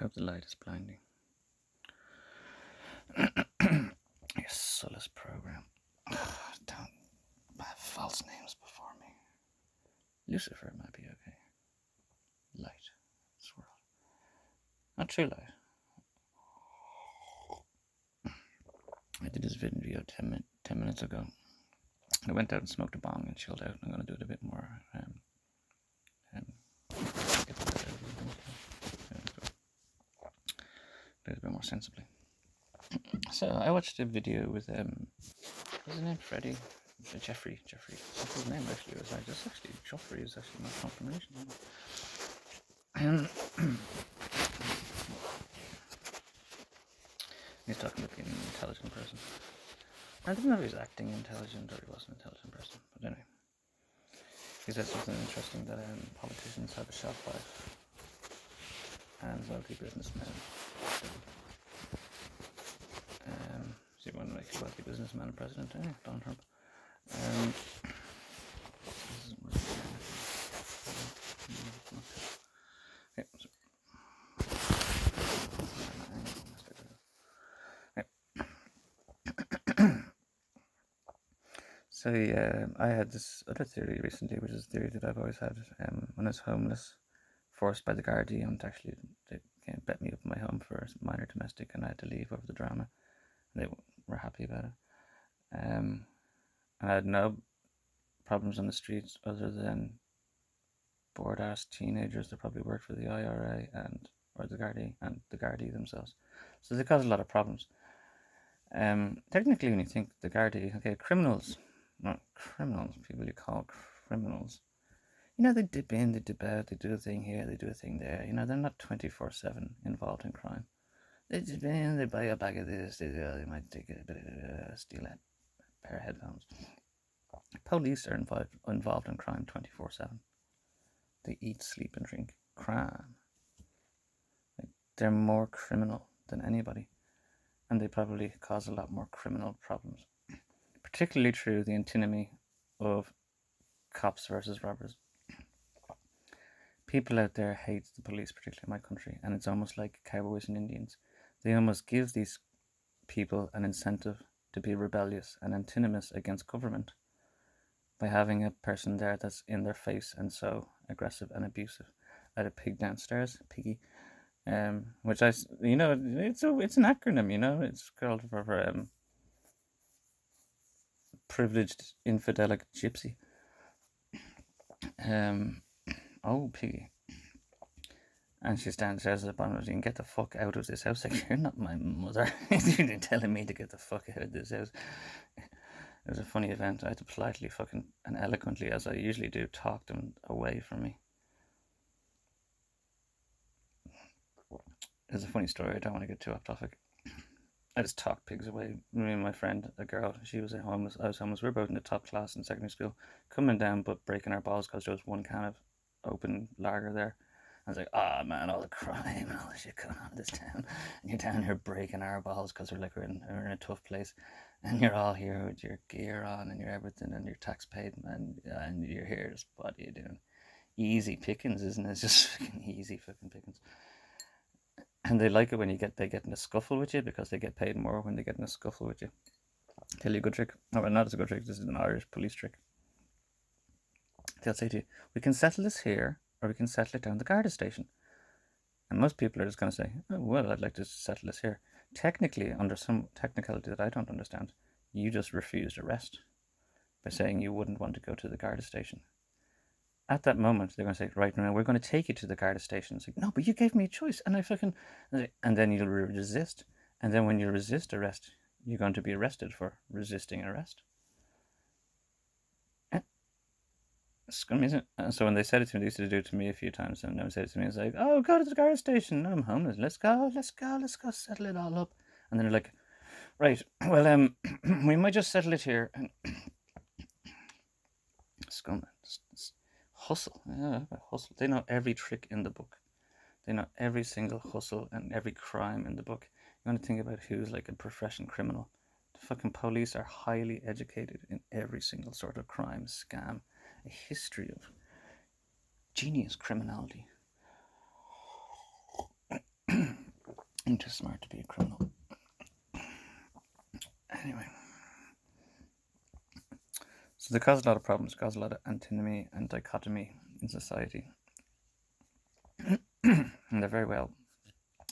hope the light is blinding. Your soulless program. Don't have false names before me. Lucifer might be okay. Light. Swirl. Not true light. I did this video 10 minutes ago. I went out and smoked a bong and chilled out. I'm going to do it a bit more. Do it a bit more sensibly. So I watched a video with what's his name? Freddie? Jeffrey. That's his name actually. Was like, this actually Joffrey is actually my confirmation. He's talking about being an intelligent person. I don't know if he's acting intelligent or he was an intelligent person, but anyway. He said something interesting that politicians have a shelf life and wealthy businessmen don't. So you want to make a wealthy businessman a president, Donald Trump. So I had this other theory recently, which is a theory that I've always had. When I was homeless, forced by the Gardaí, and actually they bet me up in my home for a minor domestic, and I had to leave over the drama. And they were happy about it. And I had no problems on the streets other than bored-ass teenagers that probably worked for the IRA or the Gardaí and the Gardaí themselves. So they caused a lot of problems. Technically, when you think the Gardaí, okay, criminals, not criminals, people you call criminals, they dip in, they dip out, they do a thing here, they do a thing there. They're not 24/7 involved in crime. They dip in, they buy a bag of this, they might take a bit of steal a pair of headphones. Police are involved in crime 24/7. They eat, sleep, and drink crime. They're more criminal than anybody, and they probably cause a lot more criminal problems. Particularly true the antinomy of cops versus robbers. People out there hate the police, particularly in my country, and it's almost like cowboys and Indians. They almost give these people an incentive to be rebellious and antinomous against government by having a person there that's in their face and so aggressive and abusive. I had a pig downstairs, Piggy, which it's an acronym, it's called for privileged infidelic gypsy. Piggy. And she's downstairs at the bottom of it, get the fuck out of this house. Like, you're not my mother. You're telling me to get the fuck out of this house. It was a funny event. I had to politely fucking and eloquently, as I usually do, talk them away from me. It's a funny story. I don't want to get too off topic. I just talked pigs away. Me and my friend, a girl, she was homeless. I was homeless. We were both in the top class in secondary school, coming down but breaking our balls because there was one can of open lager there. I was like, man, all the crime and all the shit going on in this town. And you're down here breaking our balls because we're in a tough place. And you're all here with your gear on and your everything and your tax paid, and you're here. Just, what are you doing? Easy pickings, isn't it? It's just fucking easy fucking pickings. And they like it when they get in a scuffle with you because they get paid more when they get in a scuffle with you. Tell you a good trick. No, not as a good trick. This is an Irish police trick. They'll say to you, we can settle this here or we can settle it down the Garda station. And most people are just going to say, oh, well, I'd like to settle this here. Technically, under some technicality that I don't understand, you just refused arrest by saying you wouldn't want to go to the Garda station. At that moment, they're going to say, right now, we're going to take you to the Garda station. It's like, no, but you gave me a choice. And and then you'll resist. And then when you resist arrest, you're going to be arrested for resisting arrest. So when they said it to me, they used to do it to me a few times, and they would say it to me, it's like, oh, go to the Garda station, I'm homeless, let's go, settle it all up. And then they're like, right, well, we might just settle it here. And scum, hustle, hustle. They know every trick in the book. They know every single hustle and every crime in the book. You want to think about who's like a professional criminal. The fucking police are highly educated in every single sort of crime, scam, a history of genius criminality. I'm too smart to be a criminal. Anyway, so they cause a lot of problems, cause a lot of antinomy and dichotomy in society, and they're very well.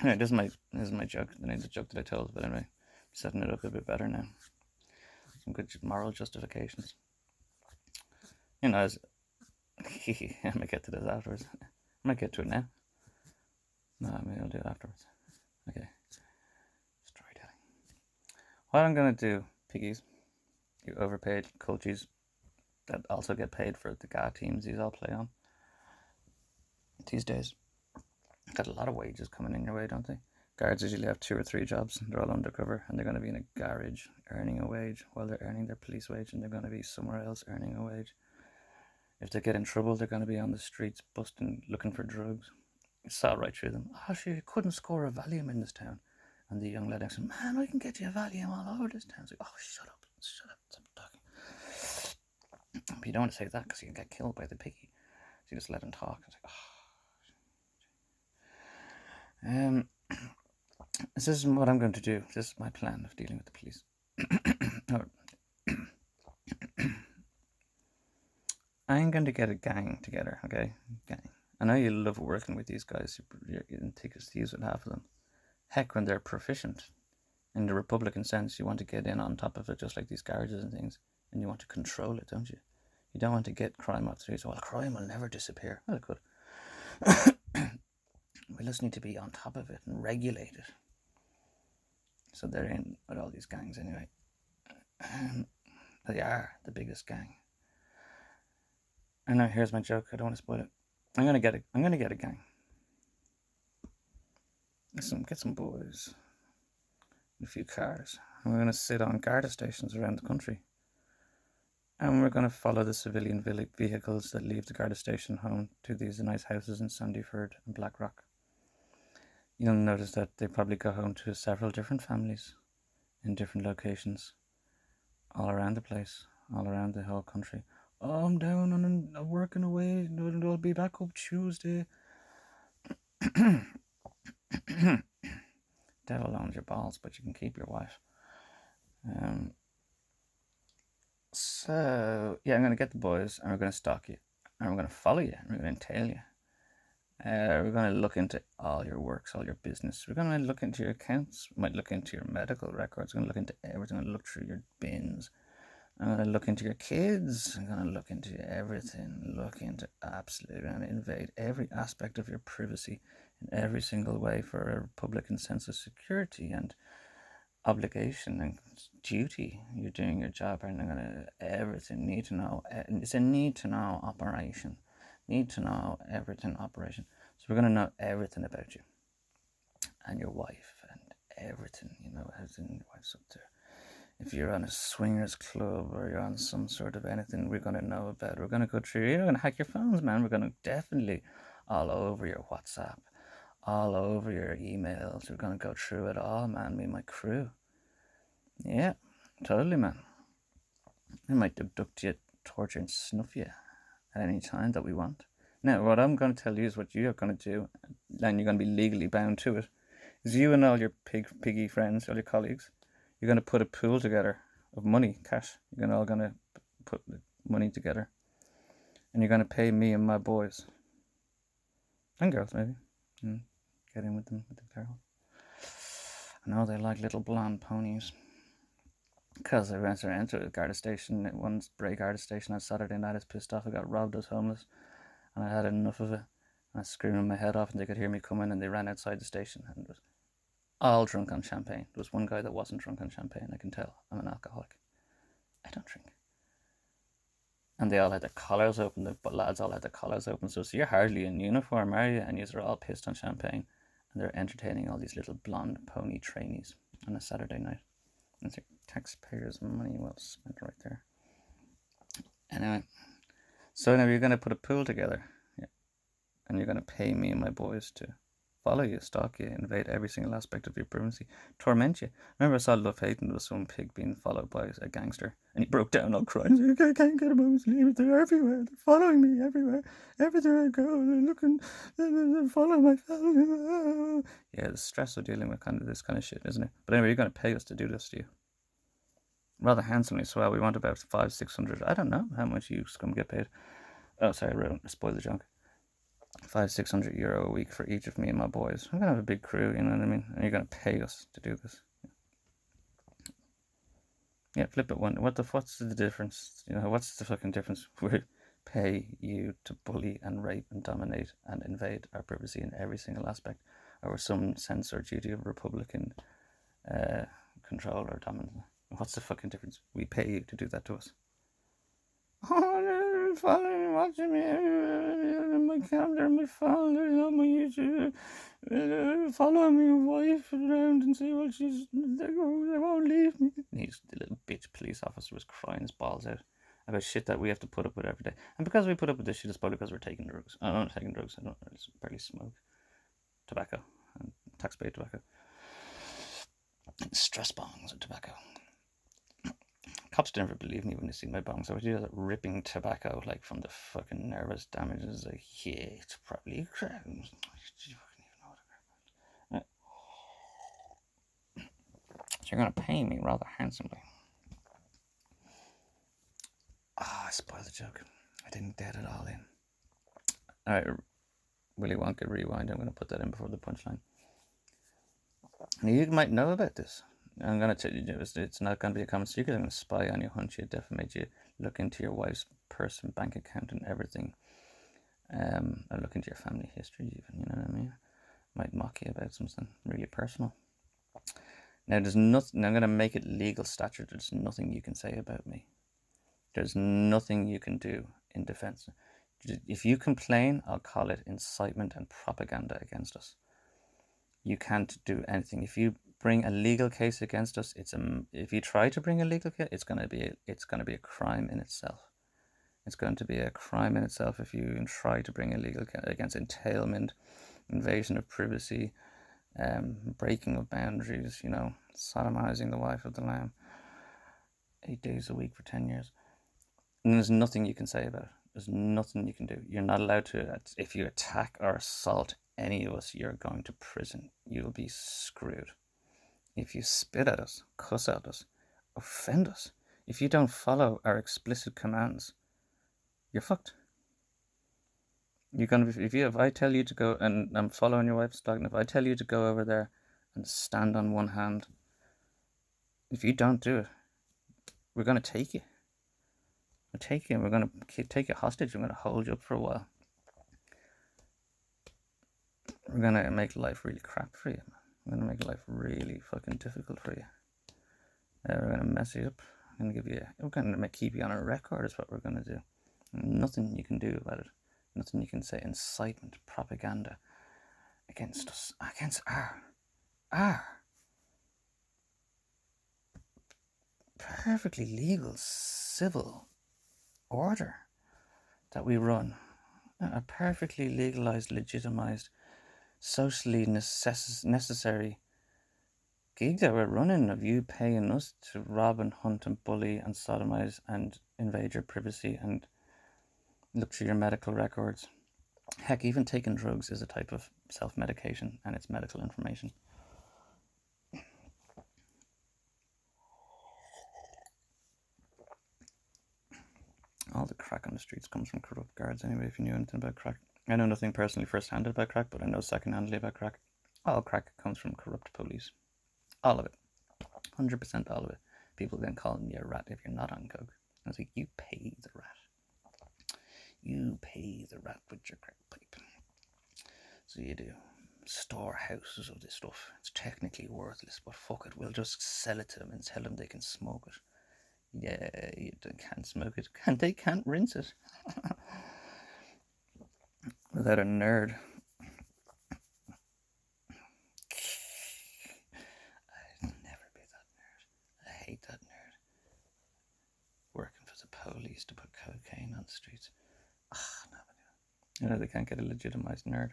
Anyway, this is my joke. The name's a joke that I told, but anyway, I'm setting it up a bit better now. Some good moral justifications. You know, I might get to this afterwards. I might get to it now. No, maybe I'll do it afterwards. Okay. Storytelling. What I'm gonna do, piggies, you overpaid coaches that also get paid for the GA teams these all play on these days. Got a lot of wages coming in your way, don't they? Guards usually have 2 or 3 jobs. They're all undercover, and they're going to be in a garage earning a wage while they're earning their police wage, and they're going to be somewhere else earning a wage. If they get in trouble, they're going to be on the streets busting, looking for drugs. You saw right through them. Oh, you couldn't score a Valium in this town. And the young lad said, man, I can get you a Valium all over this town. It's like, oh, shut up, stop talking. But you don't want to say that because you can get killed by the piggy. So you just let him talk. It's like, this is what I'm going to do. This is my plan of dealing with the police. I'm going to get a gang together, okay? Gang. I know you love working with these guys. You're in thick as thieves with half of them. Heck, when they're proficient in the Republican sense, you want to get in on top of it, just like these garages and things, and you want to control it, don't you? You don't want to get crime off the streets. Well, crime will never disappear. Well, it could. We just need to be on top of it and regulate it. So they're in with all these gangs anyway. They are the biggest gang. And now here's my joke. I don't want to spoil it. I'm gonna get a gang. Get some boys, and a few cars, and we're gonna sit on Garda stations around the country. And we're gonna follow the civilian vehicles that leave the Garda station home to these nice houses in Sandyford and Blackrock. You'll notice that they probably go home to several different families in different locations all around the place, all around the whole country. Oh, I'm down and I'm working away. I'll be back up Tuesday. Devil owns your balls, but you can keep your wife. So, yeah, I'm going to get the boys and we're going to stalk you. And we're going to follow you. And we're going to entail you. We're going to look into all your works, all your business. We're going to look into your accounts. We might look into your medical records. We're going to look into everything. We're going to look through your bins. I'm going to look into your kids. I'm going to look into everything. Look into absolutely and invade every aspect of your privacy in every single way for a Republican sense of security and obligation and duty. You're doing your job, and I'm going to everything. Need to know. It's a need to know operation. Need to know everything operation. So we're going to know everything about you and your wife and everything. You know, everything your wife's up to. If you're on a swingers club or you're on some sort of anything, we're going to know about it. We're going to go through, you're going to hack your phones, man. We're going to definitely all over your WhatsApp, all over your emails. We're going to go through it all, man, me and my crew. Yeah, totally, man. We might abduct you, torture and snuff you at any time that we want. Now, what I'm going to tell you is what you're going to do, and you're going to be legally bound to it, is you and all your piggy friends, all your colleagues, you're going to put a pool together of money, cash. You're all going to put money together. And you're going to pay me and my boys. And girls, maybe. Get in with them, with the girls. I know they like little blonde ponies. Because I went around to a Garda station, one Bray Garda station on Saturday night. I was pissed off. I got robbed. I was homeless. And I had enough of it. And I was screaming my head off and they could hear me coming and they ran outside the station. And it was all drunk on champagne. There was one guy that wasn't drunk on champagne. I can tell. I'm an alcoholic. I don't drink. And they all had their collars open. The lads all had their collars open. So you're hardly in uniform, are you? And you're all pissed on champagne. And they're entertaining all these little blonde pony trainees on a Saturday night. And it's like taxpayers' money well spent right there. Anyway. So now you're going to put a pool together. Yeah. And you're going to pay me and my boys to follow you, stalk you, invade every single aspect of your privacy, torment you. Remember I saw Love Hate and there was some pig being followed by a gangster and he broke down all crying. He's like, I can't get them, they're everywhere, they're following me everywhere, everywhere I go, they're looking, they're following my family. Yeah, the stress of dealing with kind of this kind of shit, isn't it? But anyway, you're going to pay us to do this, do you? Rather handsomely as well. We want about 500-600. I don't know how much you scum get paid. Oh, sorry, I spoiled the joke. 500-600 euro a week for each of me and my boys. I'm gonna have a big crew, you know what I mean? And you're gonna pay us to do this. Yeah, flip it one. What's the difference? You know, what's the fucking difference? We pay you to bully and rape and dominate and invade our privacy in every single aspect, or some sense or duty of Republican control or dominance. What's the fucking difference? We pay you to do that to us. Oh, following, watching me, my camera, my phone, on my YouTube, follow my wife around and see what she's. They won't leave me. He's the little bitch police officer was crying his balls out about shit that we have to put up with every day, and because we put up with this shit, it's probably because we're taking drugs. I'm not taking drugs. I don't barely smoke tobacco and tax-paid tobacco, stress bongs and tobacco. Cops never believe me when they see my bongs. I was just ripping tobacco like from the fucking nervous damage. It's like, yeah, it's probably a crime. So you're gonna pay me rather handsomely. I spoiled the joke. I didn't get it all in. Alright, Willy Wonka rewind. I'm gonna put that in before the punchline. Now you might know about this. I'm going to tell you, it's not going to be a common secret. I'm going to spy on you, hunt you, defamate you, look into your wife's purse and bank account and everything. I'll look into your family history even, you know what I mean? Might mock you about something really personal. Now, there's nothing, I'm going to make it legal stature. There's nothing you can say about me. There's nothing you can do in defense. If you complain, I'll call it incitement and propaganda against us. You can't do anything. If you bring a legal case against us, if you try to bring a legal case, it's going to be a crime in itself. It's going to be a crime in itself if you try to bring a legal case against entailment, invasion of privacy, breaking of boundaries, you know, sodomizing the wife of the lamb, 8 days a week for 10 years. And there's nothing you can say about it. There's nothing you can do. You're not allowed to, if you attack or assault any of us, you're going to prison. You'll be screwed. If you spit at us, cuss at us, offend us, if you don't follow our explicit commands, you're fucked. You're gonna be, if I tell you to go, and I'm following your wife's dog, and if I tell you to go over there and stand on one hand, if you don't do it, we're gonna take you. We'll take you, and we're gonna take you hostage. We're gonna hold you up for a while. We're gonna make life really crap for you. We're gonna make life really fucking difficult for you. We're gonna mess you up. We're gonna keep you on a record. Is what we're gonna do. Nothing you can do about it. Nothing you can say. Incitement, propaganda against us, against our perfectly legal civil order that we run. A perfectly legalized, legitimized, socially necessary gig that we're running of you paying us to rob and hunt and bully and sodomize and invade your privacy and look through your medical records. Heck, even taking drugs is a type of self-medication and it's medical information. All the crack on the streets comes from corrupt guards anyway, if you knew anything about crack. I know nothing personally first-hand about crack, but I know second-handly about crack. All crack comes from corrupt police. All of it. 100% all of it. People then calling you a rat if you're not on coke. I was like, you pay the rat. You pay the rat with your crack pipe. So you do. Storehouses of this stuff. It's technically worthless, but fuck it, we'll just sell it to them and tell them they can smoke it. Yeah, you can't smoke it. They can't rinse it. Without a nerd. I'd never be that nerd. I hate that nerd. Working for the police to put cocaine on the streets. No. You know they can't get a legitimized nerd.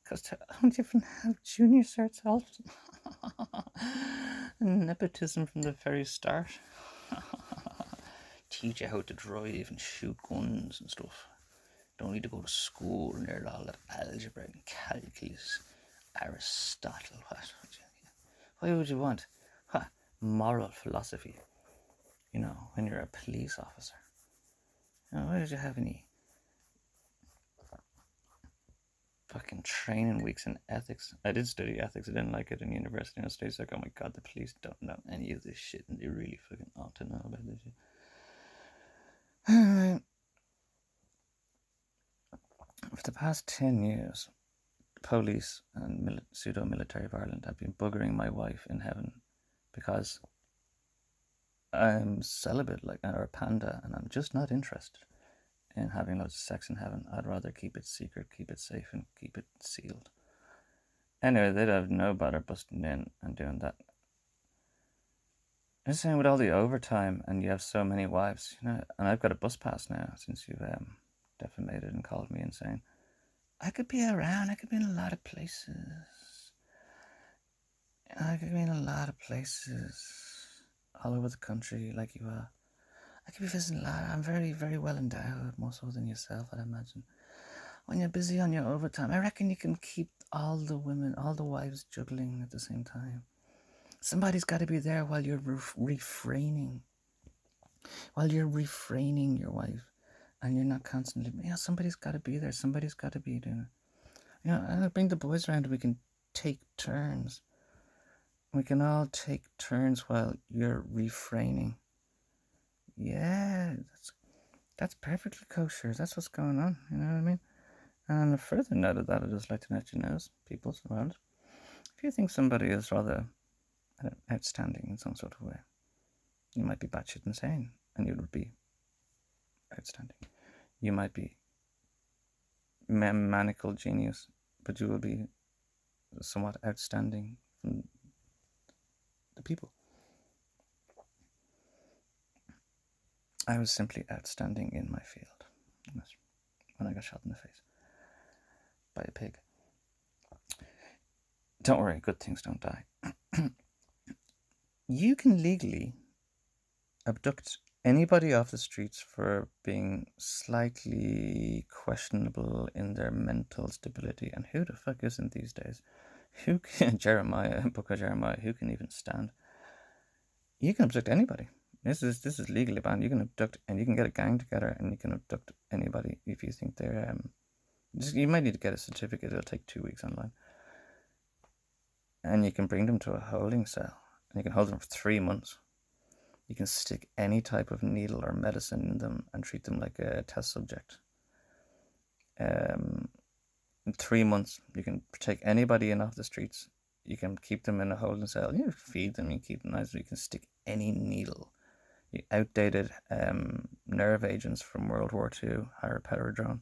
Because they don't even have junior certs also. Nepotism from the very start. Teach you how to drive and shoot guns and stuff. Don't need to go to school and learn all that algebra and calculus. Aristotle. What would you want? Huh, moral philosophy. When you're a police officer. Why did you have any fucking training weeks in ethics? I did study ethics. I didn't like it in university. And I stayed like, oh my god, the police don't know any of this shit, and they really fucking ought to know about this shit. For the past 10 years, police and pseudo-military of Ireland have been buggering my wife in heaven because I'm celibate or a panda, and I'm just not interested in having loads of sex in heaven. I'd rather keep it secret, keep it safe, and keep it sealed. Anyway, they'd have no bother busting in and doing that. I'm saying with all the overtime and you have so many wives, and I've got a bus pass now since you've defamated and called me insane. I could be around. I could be in a lot of places. I could be in a lot of places all over the country like you are. I could be visiting a lot. I'm very, very well endowed, more so than yourself, I'd imagine. When you're busy on your overtime, I reckon you can keep all the women, all the wives juggling at the same time. Somebody's got to be there while you're refraining. While you're refraining your wife, and you're not constantly, somebody's got to be there. Somebody's got to be doing it. I'll bring the boys around and we can take turns. We can all take turns while you're refraining. Yeah, that's perfectly kosher. That's what's going on. You know what I mean? And on a further note of that, I'd just like to let you know, people around, if you think somebody is rather outstanding in some sort of way, you might be batshit insane, and you would be outstanding. You might be maniacal genius, but you will be somewhat outstanding from the people. I was simply outstanding in my field when I got shot in the face by a pig. Don't worry, good things don't die. You can legally abduct anybody off the streets for being slightly questionable in their mental stability. And who the fuck isn't these days? Who can, Book of Jeremiah, who can even stand? You can abduct anybody. This is legally banned. You can abduct, and you can get a gang together, and you can abduct anybody if you think they're you might need to get a certificate. It'll take 2 weeks online, and you can bring them to a holding cell, and you can hold them for 3 months. You can stick any type of needle or medicine in them and treat them like a test subject. In 3 months, you can take anybody in off the streets. You can keep them in a holding cell. You feed them. You keep them nice. You can stick any needle. Outdated nerve agents from World War II, hydroperidone.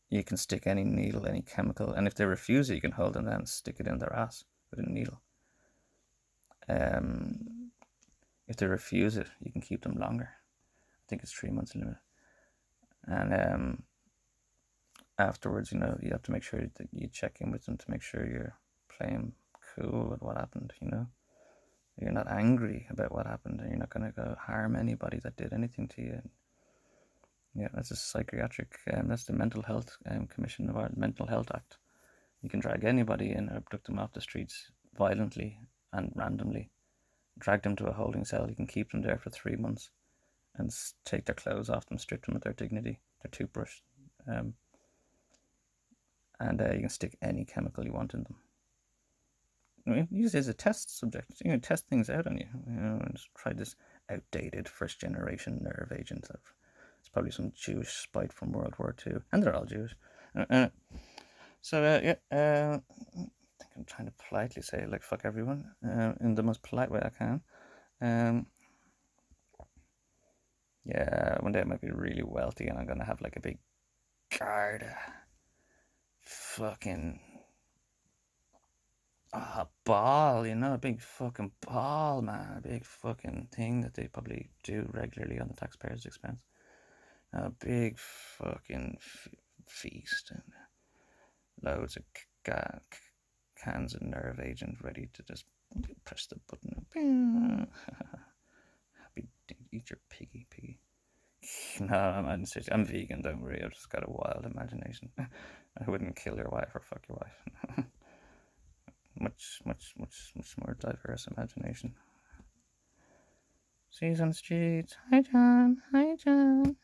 You can stick any needle, any chemical, and if they refuse it, you can hold them down and stick it in their ass with a needle. If they refuse it, you can keep them longer. I think it's 3 months limit. And afterwards, you have to make sure that you check in with them to make sure you're playing cool with what happened, You're not angry about what happened, and you're not going to go harm anybody that did anything to you. Yeah, that's a psychiatric, that's the Mental Health Commission of Ireland, Mental Health Act. You can drag anybody in or abduct them off the streets violently and randomly. Drag them to a holding cell. You can keep them there for 3 months and take their clothes off them, strip them of their dignity, their toothbrush. And you can stick any chemical you want in them. Use it as a test subject. You can test things out on you. And just try this outdated first generation nerve agent. It's probably some Jewish spite from World War II, and they're all Jewish. I think I'm trying to politely say fuck everyone in the most polite way I can. One day I might be really wealthy and I'm gonna have a big guard, fucking ball, a big fucking ball, man, a big fucking thing that they probably do regularly on the taxpayers' expense. A big fucking feast and loads of cans of nerve agent ready to just press the button. Eat your piggy. No, I'm vegan, don't worry. I've just got a wild imagination. I wouldn't kill your wife or fuck your wife. Much more diverse imagination. See you on the streets. Hi, John. Hi, John.